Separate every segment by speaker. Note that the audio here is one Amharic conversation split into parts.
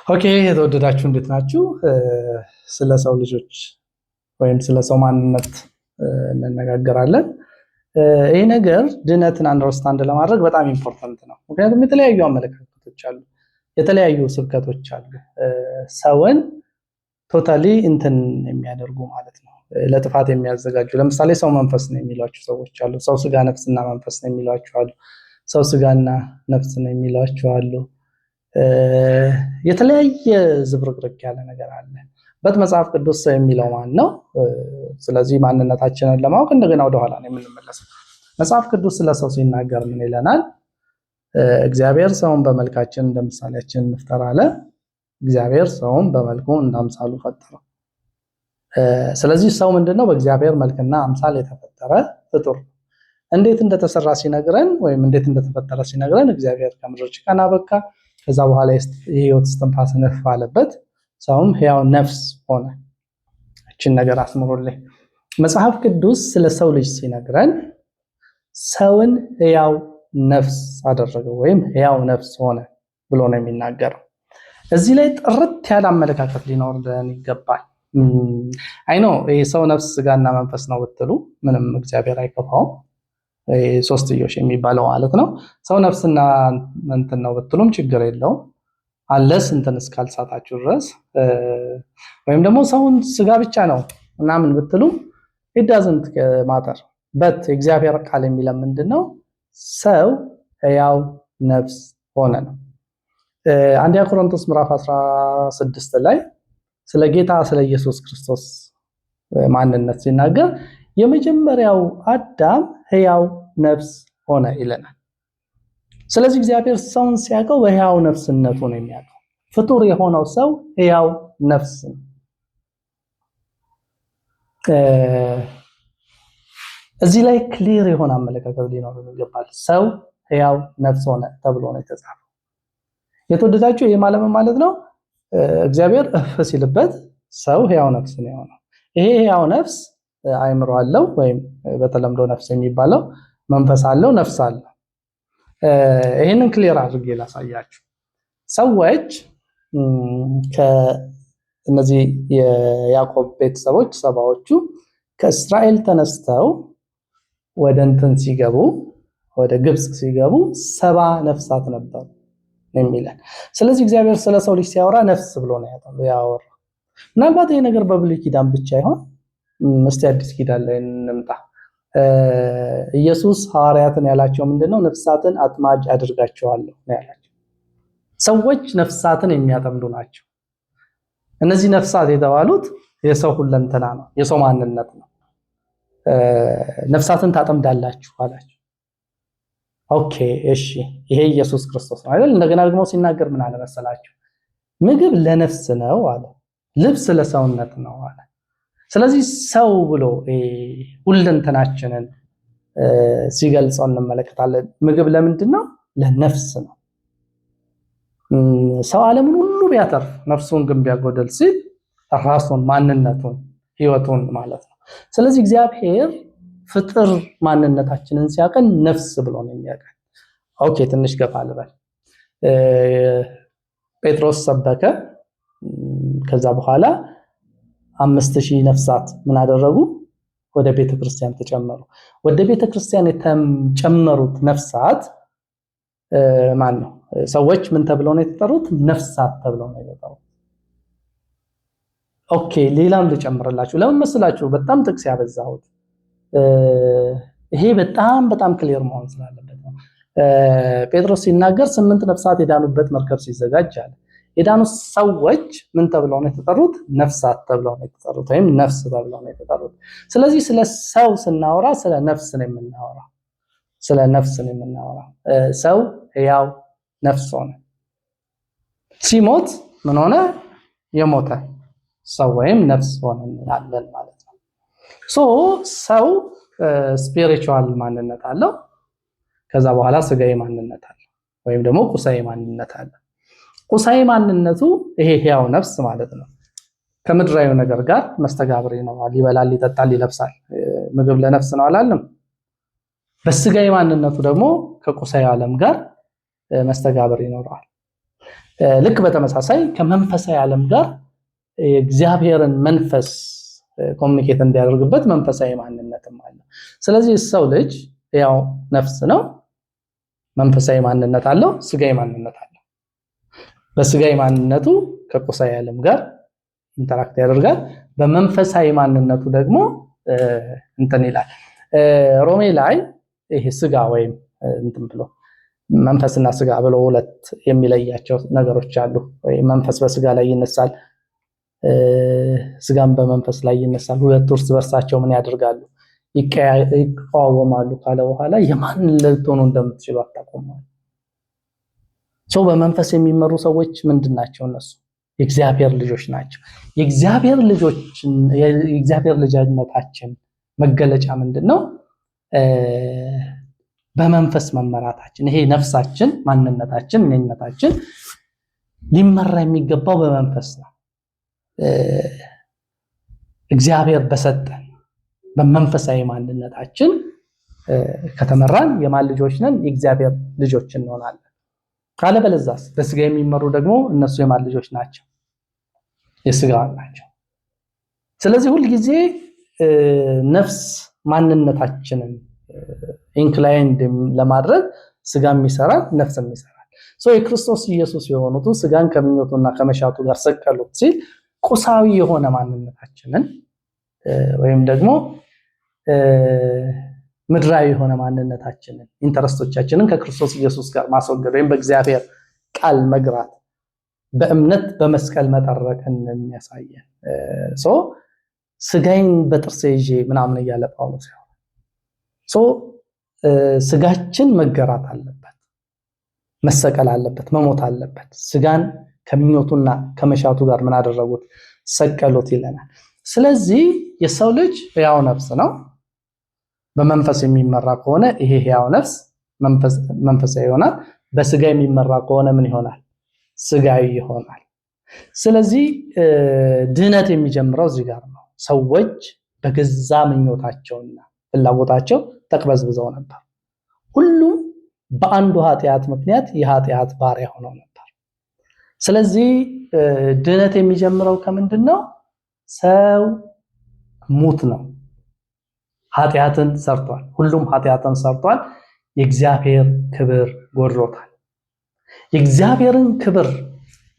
Speaker 1: ኦኬ የተወደዳችሁ እንዴት ናችሁ? ስለ ሰው ልጆች ወይም ስለ ሰው ማንነት እንነጋገራለን። ይህ ነገር ድነትን አንደርስታንድ ለማድረግ በጣም ኢምፖርታንት ነው። ምክንያቱም የተለያዩ አመለካከቶች አሉ፣ የተለያዩ ስብከቶች አሉ። ሰውን ቶታሊ እንትን የሚያደርጉ ማለት ነው፣ ለጥፋት የሚያዘጋጁ። ለምሳሌ ሰው መንፈስ ነው የሚሏቸው ሰዎች አሉ። ሰው ስጋ ነፍስና መንፈስ ነው የሚሏቸው አሉ። ሰው ስጋና ነፍስ ነው የሚሏቸው አሉ። የተለያየ ዝብርቅርቅ ያለ ነገር አለ። መጽሐፍ ቅዱስ ሰው የሚለው ማን ነው? ስለዚህ ማንነታችንን ለማወቅ እንደገና ወደኋላ ነው የምንመለሰው። መጽሐፍ ቅዱስ ስለ ሰው ሲናገር ምን ይለናል? እግዚአብሔር ሰውን በመልካችን እንደ ምሳሌያችን እንፍጠር አለ። እግዚአብሔር ሰውን በመልኩ እንደ አምሳሉ ፈጠረው። ስለዚህ ሰው ምንድነው? በእግዚአብሔር መልክና አምሳል የተፈጠረ ፍጡር። እንዴት እንደተሰራ ሲነግረን ወይም እንዴት እንደተፈጠረ ሲነግረን እግዚአብሔር ከምድር ጭቃን አበካ፣ ከዛ በኋላ የህይወት እስትንፋስ ነፍ አለበት፣ ሰውም ሕያው ነፍስ ሆነ። እችን ነገር አስምሩልኝ። መጽሐፍ ቅዱስ ስለ ሰው ልጅ ሲነግረን ሰውን ሕያው ነፍስ አደረገው ወይም ሕያው ነፍስ ሆነ ብሎ ነው የሚናገረው። እዚህ ላይ ጥርት ያለ አመለካከት ሊኖርልን ይገባል። አይኖ ሰው ነፍስ ስጋና መንፈስ ነው ብትሉ ምንም እግዚአብሔር አይከፋውም። ሶስትዮሽ የሚባለው ማለት ነው። ሰው ነፍስና እንትን ነው ብትሉም ችግር የለውም አለስ እንትን እስካልሳታችሁ ድረስ ወይም ደግሞ ሰውን ስጋ ብቻ ነው ምናምን ብትሉ it doesn't matter but እግዚአብሔር ቃል የሚለው ምንድነው? ሰው ሕያው ነፍስ ሆነ ነው። አንደኛ ቆሮንቶስ ምዕራፍ 16 ላይ ስለ ጌታ ስለ ኢየሱስ ክርስቶስ ማንነት ሲናገር የመጀመሪያው አዳም ሕያው ነፍስ ሆነ ይለናል። ስለዚህ እግዚአብሔር ሰውን ሲያውቀው በሕያው ነፍስነቱ ነው የሚያውቀው። ፍጡር የሆነው ሰው ሕያው ነፍስ ነው። እዚህ ላይ ክሊር የሆነ አመለካከት ሊኖር ይገባል። ሰው ሕያው ነፍስ ሆነ ተብሎ ነው የተጻፈው። የተወደዳችሁ ይሄ ማለት ነው እግዚአብሔር እፍ ሲልበት ሰው ሕያው ነፍስ ነው የሆነው። ይሄ ሕያው ነፍስ አእምሮ አለው ወይም በተለምዶ ነፍስ የሚባለው መንፈስ አለው፣ ነፍስ አለው። ይሄንን ክሊር አድርጌ ላሳያችሁ። ሰዎች ከእነዚህ የያዕቆብ ቤተሰቦች ሰባዎቹ ከእስራኤል ተነስተው ወደ እንትን ሲገቡ ወደ ግብጽ ሲገቡ 70 ነፍሳት ነበሩ የሚለን። ስለዚህ እግዚአብሔር ስለ ሰው ልጅ ሲያወራ ነፍስ ብሎ ነው ያወራው። ምናልባት ይሄ ነገር በብሉይ ኪዳን ብቻ ይሆን? እስቲ አዲስ ኪዳን ላይ እንምጣ። ኢየሱስ ሐዋርያትን ያላቸው ምንድነው? ነፍሳትን አጥማጅ አድርጋቸዋለሁ ነው ያላቸው። ሰዎች ነፍሳትን የሚያጠምዱ ናቸው። እነዚህ ነፍሳት የተባሉት የሰው ሁለንተና ነው፣ የሰው ማንነት ነው። ነፍሳትን ታጠምዳላችሁ አላቸው። ኦኬ እሺ፣ ይሄ ኢየሱስ ክርስቶስ ነው አይደል? እንደገና ደግሞ ሲናገር ምን አለ መሰላችሁ? ምግብ ለነፍስ ነው አለ፣ ልብስ ለሰውነት ነው አለ። ስለዚህ ሰው ብሎ ሁለንተናችንን ሲገልጸው እንመለከታለን። ምግብ ለምንድን ነው? ለነፍስ ነው። ሰው ዓለምን ሁሉ ቢያተርፍ ነፍሱን ግን ቢያጎደል ሲል ራሱን፣ ማንነቱን፣ ህይወቱን ማለት ነው። ስለዚህ እግዚአብሔር ፍጥር ማንነታችንን ሲያቀን ነፍስ ብሎ ነው የሚያቀን። ኦኬ ትንሽ ገፋ ልበል። ጴጥሮስ ሰበከ። ከዛ በኋላ 5000 ነፍሳት ምን አደረጉ? ወደ ቤተክርስቲያን ተጨመሩ። ወደ ቤተክርስቲያን የተጨመሩት ነፍሳት ማን ነው? ሰዎች ምን ተብለው ነው የተጠሩት? ነፍሳት ተብለው ነው የተጠሩት። ኦኬ ሌላም ልጨምርላችሁ። ለምን መስላችሁ? በጣም ጥቅስ ያበዛሁት ይሄ በጣም ክሊር መሆን ስላለበት ነው። ጴጥሮስ ሲናገር 8 ነፍሳት የዳኑበት መርከብ ሲዘጋጅ አለ። የዳኑት ሰዎች ምን ተብለው ነው የተጠሩት? ነፍሳት ተብለው ነው የተጠሩት፣ ወይም ነፍስ ተብለው ነው የተጠሩት። ስለዚህ ስለ ሰው ስናወራ ስለ ነፍስ ነው የምናወራው፣ ስለ ነፍስ ነው የምናወራው። ሰው ሕያው ነፍስ ሆነ። ሲሞት ምን ሆነ? የሞተ ሰው ወይም ነፍስ ሆነ እንላለን ማለት ነው። ሰው ስፒሪቹዋል ማንነት አለው። ከዛ በኋላ ስጋዊ ማንነት አለው፣ ወይም ደግሞ ቁሳዊ ማንነት አለው። ቁሳዊ ማንነቱ ይሄ ሕያው ነፍስ ማለት ነው። ከምድራዊ ነገር ጋር መስተጋብር ይኖራል። ይበላል፣ ይጠጣል፣ ይለብሳል። ምግብ ለነፍስ ነው አላለም? በስጋዊ ማንነቱ ደግሞ ከቁሳዊ ዓለም ጋር መስተጋብር ይኖራል። ልክ በተመሳሳይ ከመንፈሳዊ ዓለም ጋር የእግዚአብሔርን መንፈስ ኮሚኒኬት እንዲያደርግበት መንፈሳዊ ማንነትም አለ። ስለዚህ ሰው ልጅ ያው ነፍስ ነው፣ መንፈሳዊ ማንነት አለው፣ ስጋዊ ማንነት አለው። በስጋዊ ማንነቱ ከቁሳዊ ዓለም ጋር ኢንተራክት ያደርጋል። በመንፈሳዊ ማንነቱ ደግሞ እንትን ይላል። ሮሜ ላይ ይሄ ስጋ ወይም እንትን ብሎ መንፈስና ስጋ ብሎ ሁለት የሚለያቸው ነገሮች አሉ። መንፈስ በስጋ ላይ ይነሳል፣ ስጋም በመንፈስ ላይ ይነሳል። ሁለት እርስ በርሳቸው ምን ያደርጋሉ? ይቃወማሉ ካለ በኋላ የማን ልትሆኑ እንደምትችሉ አታውቁም። ሰው በመንፈስ የሚመሩ ሰዎች ምንድናቸው? እነሱ የእግዚአብሔር ልጆች ናቸው። የእግዚአብሔር ልጅነታችን መገለጫ ምንድነው? በመንፈስ መመራታችን። ይሄ ነፍሳችን፣ ማንነታችን፣ እኔነታችን ሊመራ የሚገባው በመንፈስ ነው። እግዚአብሔር በሰጠን በመንፈሳዊ ማንነታችን ከተመራን የማን ልጆች ነን? የእግዚአብሔር ልጆች እንሆናለን። ካለበለዚያስ በስጋ የሚመሩ ደግሞ እነሱ የማን ልጆች ናቸው? የስጋ ናቸው። ስለዚህ ሁልጊዜ ነፍስ ማንነታችንን ኢንክላይንድ ለማድረግ ስጋም ይሰራል፣ ነፍስም ይሰራል። የክርስቶስ ኢየሱስ የሆኑት ስጋን ከምኞቱና ከመሻቱ ጋር ሰቀሉት ሲል ቁሳዊ የሆነ ማንነታችንን ወይም ደግሞ ምድራዊ የሆነ ማንነታችንን ኢንተረስቶቻችንን ከክርስቶስ ኢየሱስ ጋር ማስወገድ ወይም በእግዚአብሔር ቃል መግራት በእምነት በመስቀል መጠረቅን የሚያሳየን ስጋይን በጥርሴ ይዤ ምናምን እያለ ጳውሎስ ያው ስጋችን መገራት አለበት፣ መሰቀል አለበት፣ መሞት አለበት። ስጋን ከምኞቱና ከመሻቱ ጋር ምን አደረጉት? ሰቀሉት ይለናል። ስለዚህ የሰው ልጅ ሕያው ነፍስ ነው። በመንፈስ የሚመራ ከሆነ ይሄ ሕያው ነፍስ መንፈሳዊ ይሆናል። በስጋ የሚመራ ከሆነ ምን ይሆናል? ስጋዊ ይሆናል። ስለዚህ ድህነት የሚጀምረው እዚህ ጋር ነው። ሰዎች በገዛ ምኞታቸውና ፍላጎታቸው ተቅበዝብዘው ነበር። ሁሉም በአንዱ ኃጢአት ምክንያት የኃጢአት ባሪያ ሆነው ነበር። ስለዚህ ድህነት የሚጀምረው ከምንድን ነው? ሰው ሙት ነው። ኃጢአትን ሰርቷል። ሁሉም ኃጢአትን ሰርቷል። የእግዚአብሔር ክብር ጎድሎታል። የእግዚአብሔርን ክብር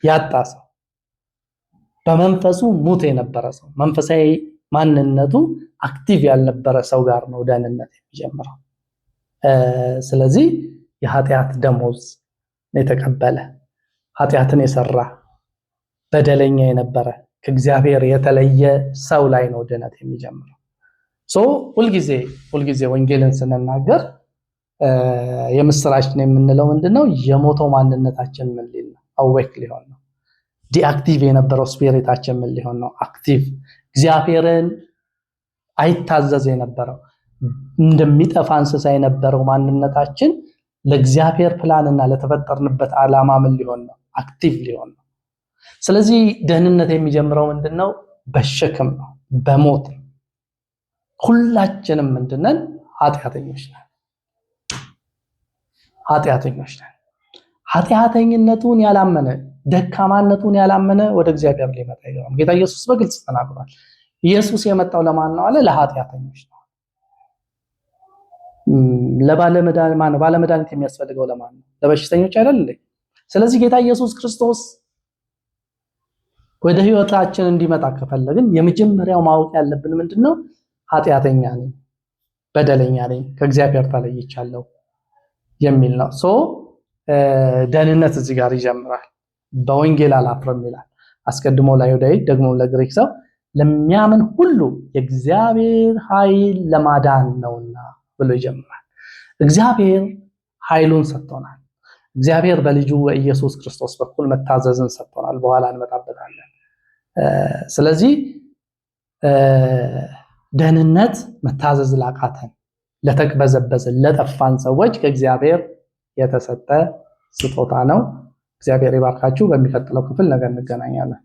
Speaker 1: ያጣ ሰው፣ በመንፈሱ ሙት የነበረ ሰው፣ መንፈሳዊ ማንነቱ አክቲቭ ያልነበረ ሰው ጋር ነው ደህንነት የሚጀምረው። ስለዚህ የኃጢአት ደሞዝ የተቀበለ ኃጢአትን የሰራ በደለኛ የነበረ ከእግዚአብሔር የተለየ ሰው ላይ ነው ድህነት የሚጀምረው። ሁልጊዜ ወንጌልን ስንናገር የምስራችን የምንለው ምንድነው? የሞተው ማንነታችን ምን ሊል ነው? አዌክ ሊሆን ነው። ዲአክቲቭ የነበረው ስፒሪታችን ምን ሊሆን ነው? አክቲቭ። እግዚአብሔርን አይታዘዝ የነበረው እንደሚጠፋ እንስሳ የነበረው ማንነታችን ለእግዚአብሔር ፕላንና ለተፈጠርንበት ዓላማ ምን ሊሆን ነው? አክቲቭ ሊሆን ነው። ስለዚህ ደህንነት የሚጀምረው ምንድነው? በሸክም ነው፣ በሞት ነው። ሁላችንም ምንድነን? ኃጢአተኞች ነን። ኃጢአተኝነቱን ያላመነ ደካማነቱን ያላመነ ወደ እግዚአብሔር ሊመጣ አይገባም። ጌታ ኢየሱስ በግልጽ ተናግሯል። ኢየሱስ የመጣው ለማን ነው አለ? ለኃጢአተኞች ነው። ባለመድኃኒት የሚያስፈልገው ለማን ነው? ለበሽተኞች አይደል እንዴ? ስለዚህ ጌታ ኢየሱስ ክርስቶስ ወደ ህይወታችን እንዲመጣ ከፈለግን የመጀመሪያው ማወቅ ያለብን ምንድነው? ኃጢአተኛ ነኝ፣ በደለኛ ነኝ፣ ከእግዚአብሔር ተለይቻለሁ የሚል ነው። ደህንነት እዚህ ጋር ይጀምራል። በወንጌል አላፍርም ይላል። አስቀድሞ ለአይሁዳዊ ደግሞ ለግሪክ ሰው ለሚያምን ሁሉ የእግዚአብሔር ኃይል ለማዳን ነውና ብሎ ይጀምራል። እግዚአብሔር ኃይሉን ሰጥቶናል። እግዚአብሔር በልጁ በኢየሱስ ክርስቶስ በኩል መታዘዝን ሰጥቶናል። በኋላ እንመጣበታለን። ስለዚህ ደህንነት መታዘዝ ላቃተን፣ ለተቅበዘበዝን፣ ለጠፋን ሰዎች ከእግዚአብሔር የተሰጠ ስጦታ ነው። እግዚአብሔር ይባርካችሁ። በሚቀጥለው ክፍል ነገ እንገናኛለን።